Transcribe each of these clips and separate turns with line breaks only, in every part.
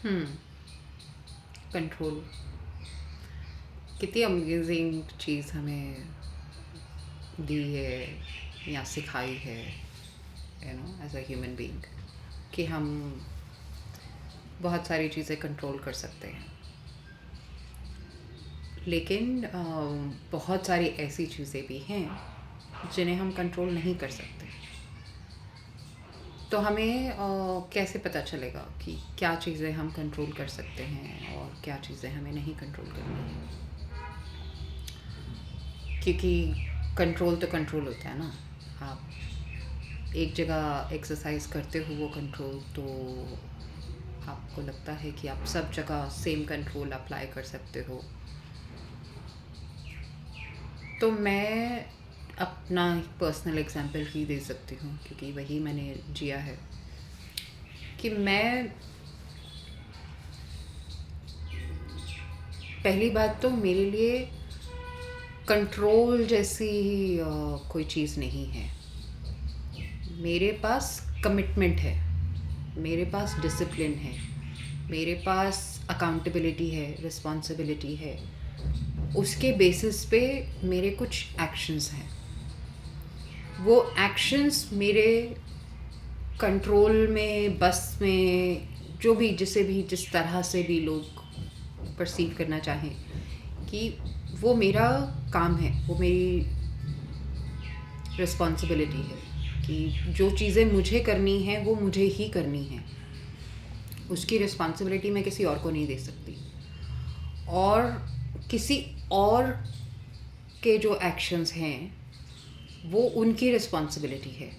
हम्म। Control कितनी amazing चीज़ हमें दी है या सिखाई है, एज अ ह्यूमन बीइंग, कि हम बहुत सारी चीज़ें कंट्रोल कर सकते हैं। लेकिन बहुत सारी ऐसी चीज़ें भी हैं जिन्हें हम कंट्रोल नहीं कर सकते। तो हमें कैसे पता चलेगा कि क्या चीज़ें हम कंट्रोल कर सकते हैं और क्या चीज़ें हमें नहीं कंट्रोल करनी है? क्योंकि कंट्रोल तो कंट्रोल होता है ना। आप एक जगह एक्सरसाइज करते हो वो कंट्रोल, तो आपको लगता है कि आप सब जगह सेम कंट्रोल अप्लाई कर सकते हो। तो मैं अपना पर्सनल एग्जांपल ही दे सकती हूँ, क्योंकि वही मैंने जिया है। कि मैं, पहली बात तो मेरे लिए कंट्रोल जैसी कोई चीज़ नहीं है। मेरे पास कमिटमेंट है, मेरे पास डिसिप्लिन है, मेरे पास अकाउंटेबिलिटी है, रिस्पॉन्सिबिलिटी है। उसके बेसिस पे मेरे कुछ एक्शंस हैं। वो एक्शंस मेरे कंट्रोल में, बस में, जो भी, जिसे भी, जिस तरह से भी लोग परसीव करना चाहें, कि वो मेरा काम है, वो मेरी रिस्पॉन्सिबिलिटी है कि जो चीज़ें मुझे करनी है वो मुझे ही करनी है। उसकी रिस्पॉन्सिबिलिटी मैं किसी और को नहीं दे सकती। और किसी और के जो एक्शंस हैं वो उनकी रिस्पॉन्सिबिलिटी है,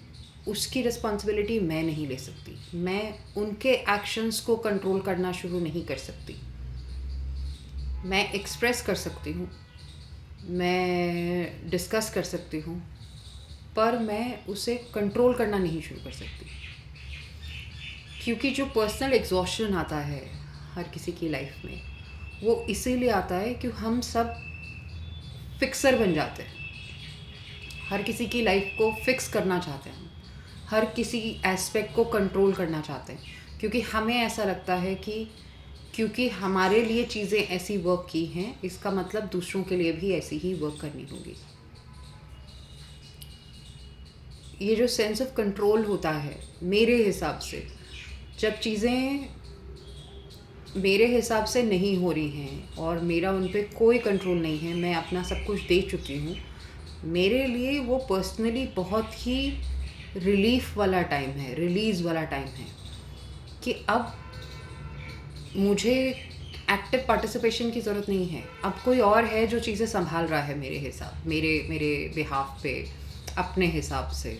उसकी रिस्पॉन्सिबिलिटी मैं नहीं ले सकती। मैं उनके एक्शंस को कंट्रोल करना शुरू नहीं कर सकती। मैं एक्सप्रेस कर सकती हूँ, मैं डिस्कस कर सकती हूँ, पर मैं उसे कंट्रोल करना नहीं शुरू कर सकती। क्योंकि जो पर्सनल एग्जॉशन आता है हर किसी की लाइफ में, वो इसीलिए आता है कि हम सब फिक्सर बन जाते हैं। हर किसी की लाइफ को फिक्स करना चाहते हैं, हर किसी एस्पेक्ट को कंट्रोल करना चाहते हैं, क्योंकि हमें ऐसा लगता है कि क्योंकि हमारे लिए चीज़ें ऐसी वर्क की हैं, इसका मतलब दूसरों के लिए भी ऐसी ही वर्क करनी होगी। ये जो सेंस ऑफ कंट्रोल होता है, मेरे हिसाब से जब चीज़ें मेरे हिसाब से नहीं हो रही हैं और मेरा उन पे कोई कंट्रोल नहीं है, मैं अपना सब कुछ दे चुकी हूँ, मेरे लिए वो पर्सनली बहुत ही रिलीफ वाला टाइम है, रिलीज़ वाला टाइम है, कि अब मुझे एक्टिव पार्टिसिपेशन की ज़रूरत नहीं है। अब कोई और है जो चीज़ें संभाल रहा है मेरे हिसाब, मेरे मेरे बिहाफ पे, अपने हिसाब से।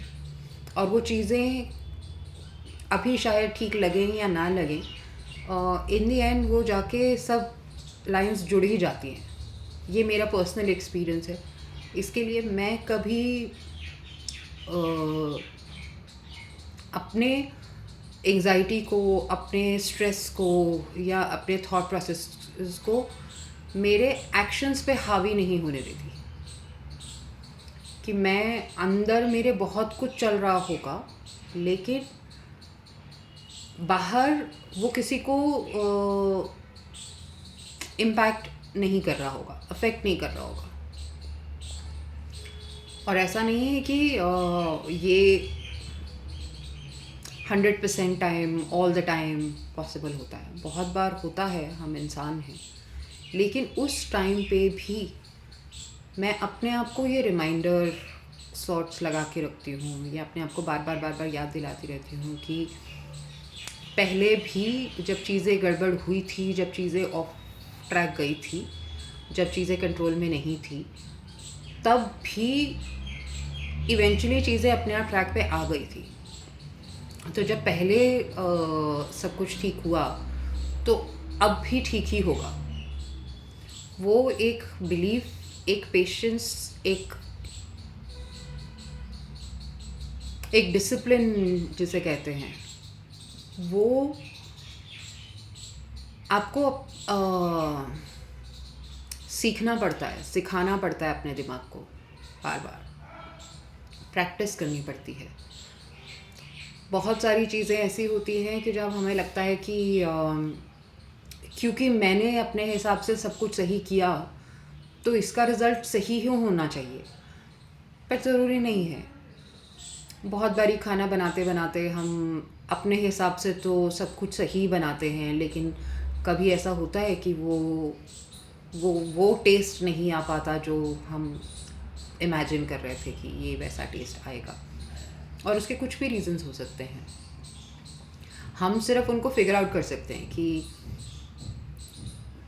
और वो चीज़ें अभी शायद ठीक लगें या ना लगें, इन दी एंड वो जाके सब लाइंस जुड़ ही जाती हैं। ये मेरा पर्सनल एक्सपीरियंस है। इसके लिए मैं कभी अ, अपने एंग्जाइटी को, अपने स्ट्रेस को या अपने थॉट प्रोसेस को मेरे एक्शंस पे हावी नहीं होने देती। कि मैं अंदर मेरे बहुत कुछ चल रहा होगा, लेकिन बाहर वो किसी को इम्पैक्ट नहीं कर रहा होगा, अफेक्ट नहीं कर रहा होगा। और ऐसा नहीं है कि ये 100% time, all the time possible होता है। बहुत बार होता है, हम इंसान हैं। लेकिन उस टाइम पे भी मैं अपने आप को ये रिमाइंडर सॉर्ट्स लगा के रखती हूँ, या अपने आप को बार बार याद दिलाती रहती हूँ कि पहले भी जब चीज़ें गड़बड़ हुई थी, जब चीज़ें ऑफ ट्रैक गई थी, जब चीज़ें कंट्रोल में नहीं थी, तब भी इवेंचुअली चीज़ें अपने आप ट्रैक पे आ गई थी। तो जब पहले सब कुछ ठीक हुआ, तो अब भी ठीक ही होगा। वो एक बिलीफ, एक पेशेंस, एक डिसिप्लिन जिसे कहते हैं, वो आपको सीखना पड़ता है, सिखाना पड़ता है अपने दिमाग को, बार बार प्रैक्टिस करनी पड़ती है। बहुत सारी चीज़ें ऐसी होती हैं कि जब हमें लगता है कि क्योंकि मैंने अपने हिसाब से सब कुछ सही किया तो इसका रिज़ल्ट सही ही होना चाहिए, पर ज़रूरी नहीं है। बहुत बारी खाना बनाते बनाते हम अपने हिसाब से तो सब कुछ सही बनाते हैं, लेकिन कभी ऐसा होता है कि वो टेस्ट नहीं आ पाता जो हम इमेजिन कर रहे थे कि ये वैसा टेस्ट आएगा। और उसके कुछ भी रीज़न्स हो सकते हैं। हम सिर्फ उनको फिगर आउट कर सकते हैं कि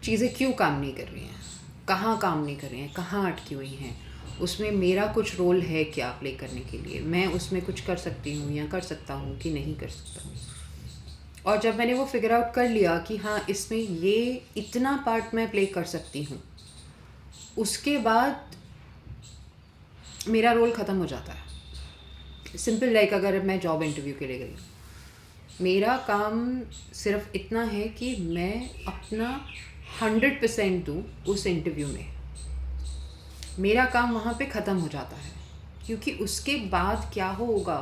चीज़ें क्यों काम नहीं कर रही हैं, कहाँ काम नहीं कर रही हैं, कहाँ अटकी हुई हैं, उसमें मेरा कुछ रोल है क्या प्ले करने के लिए, मैं उसमें कुछ कर सकती हूँ या कर सकता हूँ कि नहीं कर सकता हूँ। और जब मैंने वो फिगर आउट कर लिया कि हाँ इसमें ये इतना पार्ट मैं प्ले कर सकती हूँ, उसके बाद मेरा रोल ख़त्म हो जाता है। सिंपल लाइक अगर मैं जॉब इंटरव्यू के लिए गई, मेरा काम सिर्फ इतना है कि मैं अपना 100% दूँ उस इंटरव्यू में, मेरा काम वहाँ पे ख़त्म हो जाता है। क्योंकि उसके बाद क्या होगा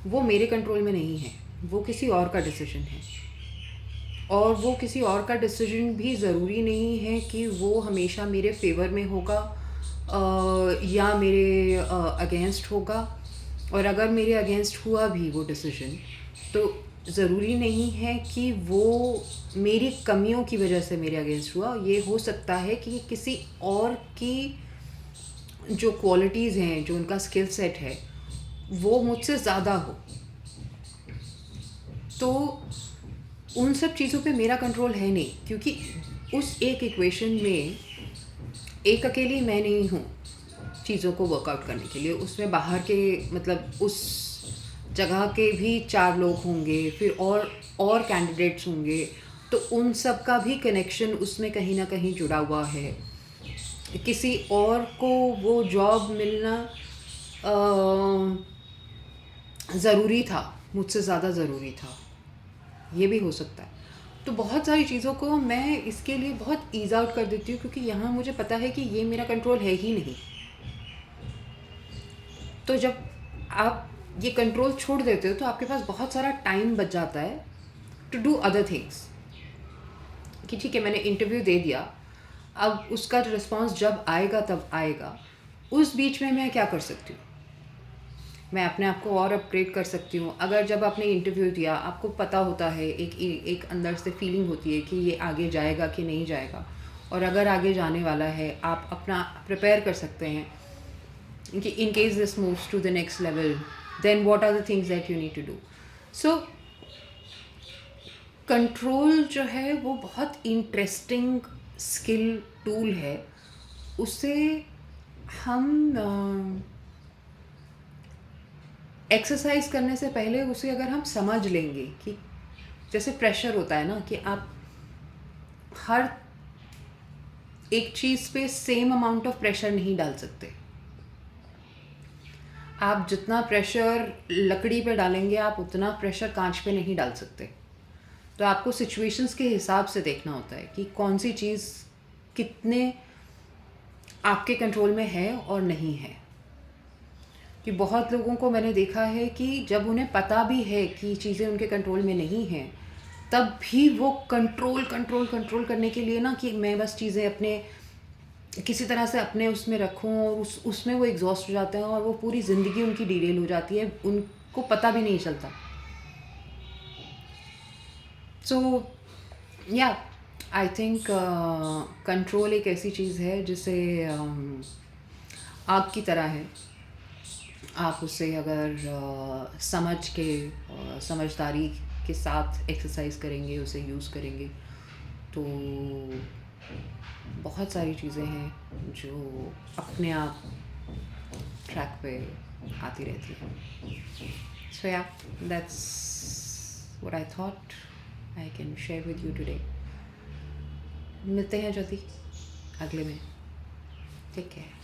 वो मेरे कंट्रोल में नहीं है, वो किसी और का डिसीजन है। और वो किसी और का डिसीजन भी ज़रूरी नहीं है कि वो हमेशा मेरे फेवर में होगा या मेरे अगेंस्ट होगा। और अगर मेरे अगेंस्ट हुआ भी वो डिसीजन, तो ज़रूरी नहीं है कि वो मेरी कमियों की वजह से मेरे अगेंस्ट हुआ। ये हो सकता है कि किसी और की जो क्वालिटीज़ हैं, जो उनका स्किल सेट है, वो मुझसे ज़्यादा हो। तो उन सब चीज़ों पे मेरा कंट्रोल है नहीं, क्योंकि उस एक इक्वेशन में एक अकेली मैं नहीं हूँ चीज़ों को वर्कआउट करने के लिए। उसमें बाहर के मतलब उस जगह के भी 4 लोग होंगे, फिर और कैंडिडेट्स होंगे, तो उन सब का भी कनेक्शन उसमें कहीं ना कहीं जुड़ा हुआ है। किसी और को वो जॉब मिलना ज़रूरी था, मुझसे ज़्यादा ज़रूरी था, ये भी हो सकता है। तो बहुत सारी चीज़ों को मैं इसके लिए बहुत ईज़ आउट कर देती हूँ, क्योंकि यहाँ मुझे पता है कि ये मेरा कंट्रोल है ही नहीं। तो जब आप ये कंट्रोल छोड़ देते हो तो आपके पास बहुत सारा टाइम बच जाता है टू डू अदर थिंग्स। कि ठीक है, मैंने इंटरव्यू दे दिया, अब उसका रिस्पॉन्स जब आएगा तब आएगा। उस बीच में मैं क्या कर सकती हूँ? मैं अपने आप को और अपग्रेड कर सकती हूँ। अगर जब आपने इंटरव्यू दिया, आपको पता होता है, एक अंदर से फीलिंग होती है कि ये आगे जाएगा कि नहीं जाएगा, और अगर आगे जाने वाला है, आप अपना प्रिपेयर कर सकते हैं कि in case this moves to the next level, then what are the things that you need to do. So control जो है वो बहुत इंटरेस्टिंग स्किल टूल है। उससे हम एक्सरसाइज करने से पहले उसे अगर हम समझ लेंगे कि जैसे प्रेशर होता है ना, कि आप हर एक चीज़ पे सेम अमाउंट ऑफ प्रेशर नहीं डाल सकते। आप जितना प्रेशर लकड़ी पे डालेंगे, आप उतना प्रेशर कांच पे नहीं डाल सकते। तो आपको सिचुएशंस के हिसाब से देखना होता है कि कौन सी चीज़ कितने आपके कंट्रोल में है और नहीं है। कि बहुत लोगों को मैंने देखा है कि जब उन्हें पता भी है कि चीज़ें उनके कंट्रोल में नहीं हैं, तब भी वो कंट्रोल करने के लिए ना, कि मैं बस चीज़ें अपने किसी तरह से अपने उसमें रखूं, और उसमें वो एग्जॉस्ट हो जाते हैं और वो पूरी ज़िंदगी उनकी डिरेल हो जाती है, उनको पता भी नहीं चलता। सो या आई थिंक कंट्रोल एक ऐसी चीज़ है जिसे आग की तरह है। आप उसे अगर समझ के समझदारी के साथ एक्सरसाइज करेंगे, उसे यूज़ करेंगे, तो बहुत सारी चीज़ें हैं जो अपने आप ट्रैक पे आती रहती हैं। सो या that's what I thought I can share with you today. मिलते हैं जल्दी अगले में। Take care.